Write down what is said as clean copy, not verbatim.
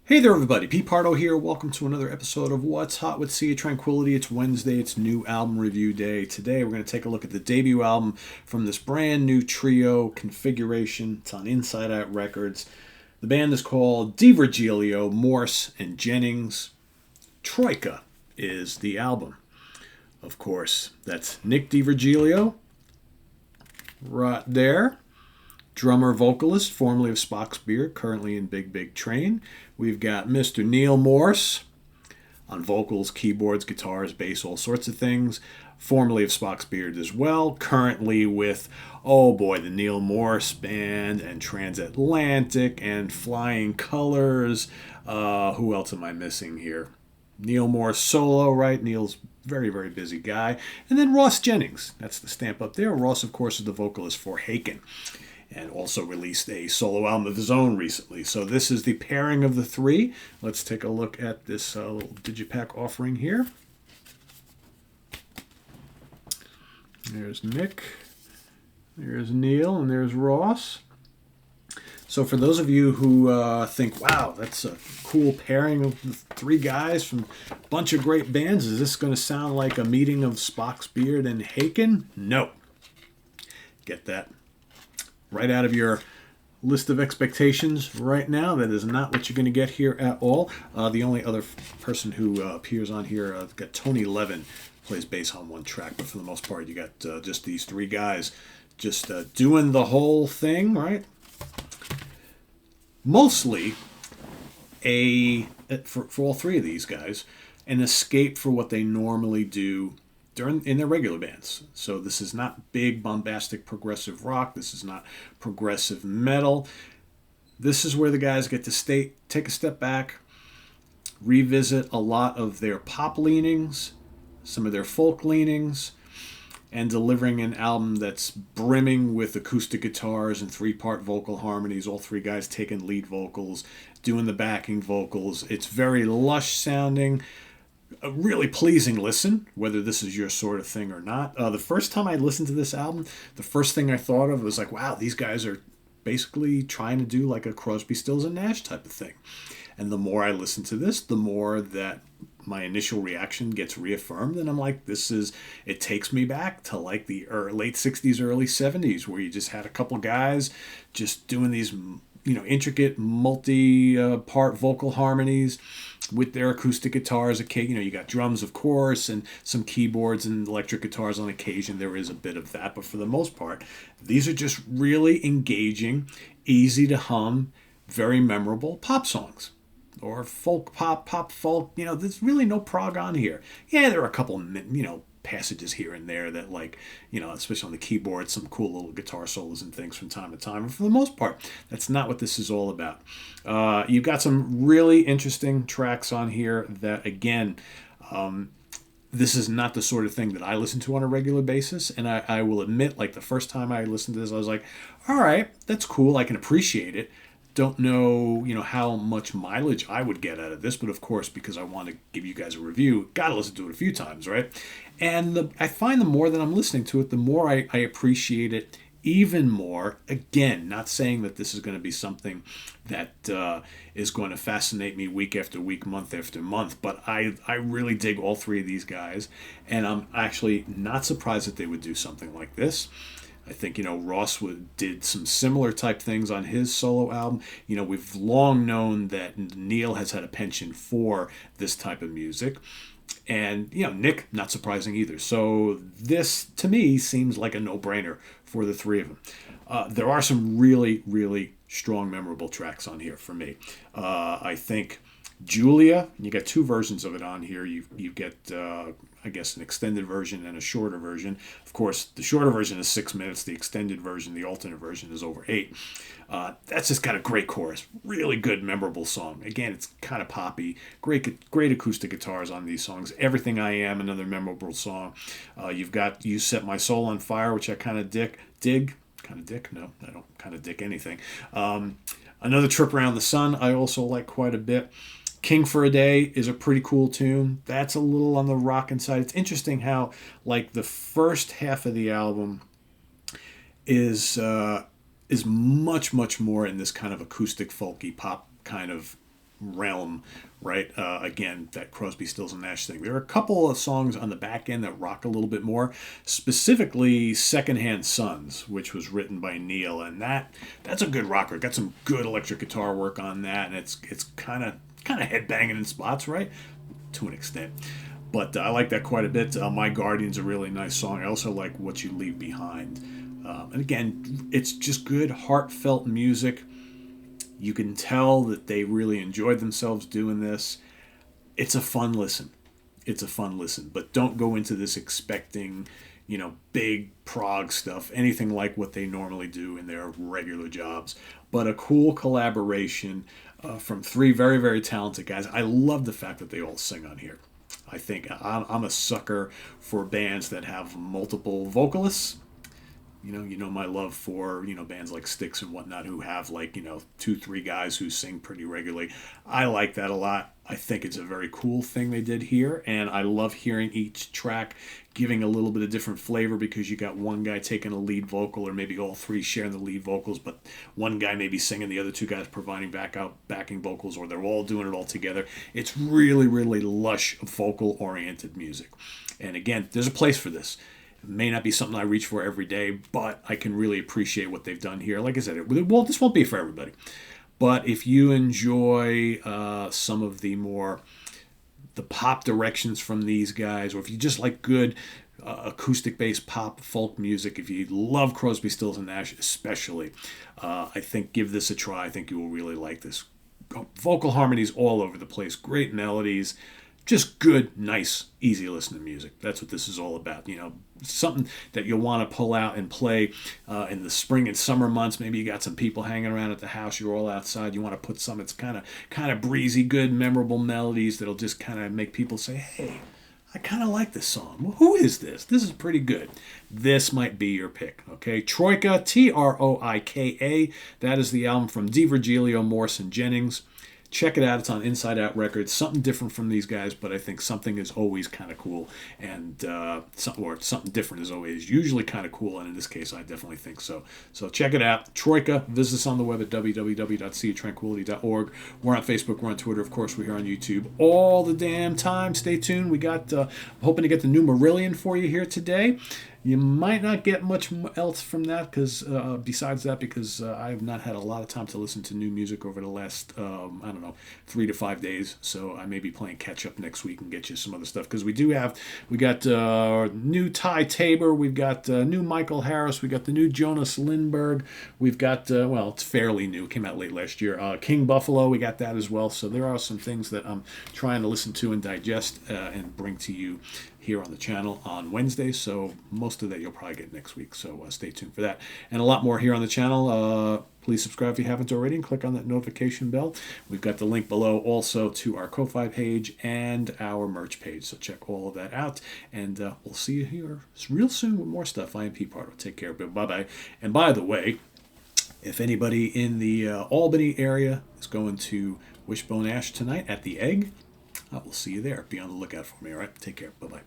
Hey there, everybody. Pete Pardo here. Welcome to another episode of What's Hot with Sea of Tranquility. It's Wednesday. It's new album review day. Today, we're going to take a look at the debut album from this brand new trio configuration. It's on Inside Out Records. The band is called Neal Morse, and Jennings Troika is the album. Of course, that's Nick DiVirgilio right there. Drummer vocalist, formerly of Spock's Beard, currently in Big Big Train. We've got Mr. Neal Morse on vocals, keyboards, guitars, bass, all sorts of things. Formerly of Spock's Beard as well. Currently with, oh boy, the Neal Morse Band and Transatlantic and Flying Colors. Who else am I missing here? Neal Morse solo, right? Neal's very, very busy guy. And then Ross Jennings. That's the stamp up there. Ross, of course, is the vocalist for Haken, and also released a solo album of his own recently. So this is the pairing of the three. Let's take a look at this little digipack offering here. There's Nick, there's Neal, and there's Ross. So for those of you who think, wow, that's a cool pairing of the three guys from a bunch of great bands, is this going to sound like a meeting of Spock's Beard and Haken? No. Get that right out of your list of expectations right now. That is not what you're going to get here at all. The only other person who appears on here, got Tony Levin, plays bass on one track, but for the most part, you got just these three guys just doing the whole thing, right? Mostly for all three of these guys, an escape for what they normally do in their regular bands. So this is not big, bombastic, progressive rock. This is not progressive metal. This is where the guys get to take a step back, revisit a lot of their pop leanings, some of their folk leanings, and delivering an album that's brimming with acoustic guitars and three-part vocal harmonies, all three guys taking lead vocals, doing the backing vocals. It's very lush sounding, a really pleasing listen, whether this is your sort of thing or not. The first time I listened to this album, the first thing I thought of was like, wow, these guys are basically trying to do like a Crosby, Stills, and Nash type of thing. And the more I listen to this, the more that my initial reaction gets reaffirmed, and I'm like, it takes me back to like the late 60s, early 70s, where you just had a couple guys just doing these intricate multi-part vocal harmonies with their acoustic guitars. You got drums, of course, and some keyboards and electric guitars on occasion. There is a bit of that, but for the most part, these are just really engaging, easy to hum, very memorable pop songs. Or folk pop folk. There's really no prog on here. Yeah, there are a couple, passages here and there that, like, especially on the keyboard, some cool little guitar solos and things from time to time. And for the most part, that's not what this is all about. You've got some really interesting tracks on here that, again, this is not the sort of thing that I listen to on a regular basis. And I will admit, like, the first time I listened to this, I was like, all right, that's cool. I can appreciate it. Don't know, how much mileage I would get out of this, but of course, because I want to give you guys a review, got to listen to it a few times, right? And I find the more that I'm listening to it, the more I appreciate it even more. Again, not saying that this is going to be something that is going to fascinate me week after week, month after month, but I really dig all three of these guys, and I'm actually not surprised that they would do something like this. I think, Ross did some similar type things on his solo album. We've long known that Neal has had a penchant for this type of music. And, Nick, not surprising either. So this, to me, seems like a no-brainer for the three of them. There are some really, really strong, memorable tracks on here for me. I think Julia, you got two versions of it on here. You get, I guess, an extended version and a shorter version. Of course, the shorter version is 6 minutes. The extended version, the alternate version, is over 8. That's just got a great chorus. Really good, memorable song. Again, it's kind of poppy. Great acoustic guitars on these songs. Everything I Am, another memorable song. You've got You Set My Soul on Fire, which I kind of dig. Kind of dick? No, I don't kind of dick anything. Another Trip Around the Sun, I also like quite a bit. King for a Day is a pretty cool tune. That's a little on the rockin' side. It's interesting how, like, the first half of the album is much, much more in this kind of acoustic, folky pop kind of realm, right? Again, that Crosby, Stills, and Nash thing. There are a couple of songs on the back end that rock a little bit more, specifically Secondhand Sons, which was written by Neal, and that's a good rocker. Got some good electric guitar work on that, and it's kind of headbanging in spots, right? To an extent. But I like that quite a bit. My Guardian's a really nice song. I also like What You Leave Behind. And again, it's just good, heartfelt music. You can tell that they really enjoyed themselves doing this. It's a fun listen. It's a fun listen. But don't go into this expecting, big prog stuff, anything like what they normally do in their regular jobs. But a cool collaboration from three very, very talented guys. I love the fact that they all sing on here. I think I'm a sucker for bands that have multiple vocalists. You know my love for bands like Styx and whatnot who have like 2-3 guys who sing pretty regularly. I like that a lot. I think it's a very cool thing they did here, and I love hearing each track giving a little bit of different flavor because you got one guy taking a lead vocal, or maybe all three sharing the lead vocals, but one guy maybe singing, the other two guys providing backing vocals, or they're all doing it all together. It's really, really lush vocal oriented music, and again, there's a place for this. It may not be something I reach for every day, but I can really appreciate what they've done here. Like I said, this won't be for everybody. But if you enjoy some of the pop directions from these guys, or if you just like good acoustic-based pop folk music, if you love Crosby, Stills, and Nash especially, I think give this a try. I think you will really like this. Vocal harmonies all over the place, great melodies, just good, nice, easy listening music. That's what this is all about. Something that you'll want to pull out and play in the spring and summer months. Maybe you got some people hanging around at the house. You're all outside. You want to put some. It's kind of breezy, good, memorable melodies that'll just kind of make people say, "Hey, I kind of like this song. Well, who is this? This is pretty good." This might be your pick. Okay, Troika, Troika. That is the album from DiVirgilio, Morse, and Jennings. Check it out. It's on Inside Out Records. Something different from these guys, but I think something is always kind of cool, and something different is always usually kind of cool. And in this case, I definitely think so. So check it out. Troika. Visit us on the web at www.seatranquility.org. We're on Facebook. We're on Twitter. Of course, we're here on YouTube all the damn time. Stay tuned. We got. I'm hoping to get the new Marillion for you here today. You might not get much else from that besides that, because I have not had a lot of time to listen to new music over the last, 3 to 5 days. So I may be playing catch up next week and get you some other stuff, because we got new Ty Tabor, we've got new Michael Harris, we got the new Jonas Lindberg, we've got, it's fairly new, it came out late last year, King Buffalo, we got that as well. So there are some things that I'm trying to listen to and digest and bring to you here on the channel on Wednesday, so most of that you'll probably get next week, so stay tuned for that. And a lot more here on the channel. Please subscribe if you haven't already, and click on that notification bell. We've got the link below also to our Ko-Fi page and our merch page, so check all of that out, and we'll see you here real soon with more stuff. I am Pete Pardo. Take care, bye-bye. And by the way, if anybody in the Albany area is going to Wishbone Ash tonight at the Egg, we'll see you there. Be on the lookout for me, all right? Take care. Bye-bye.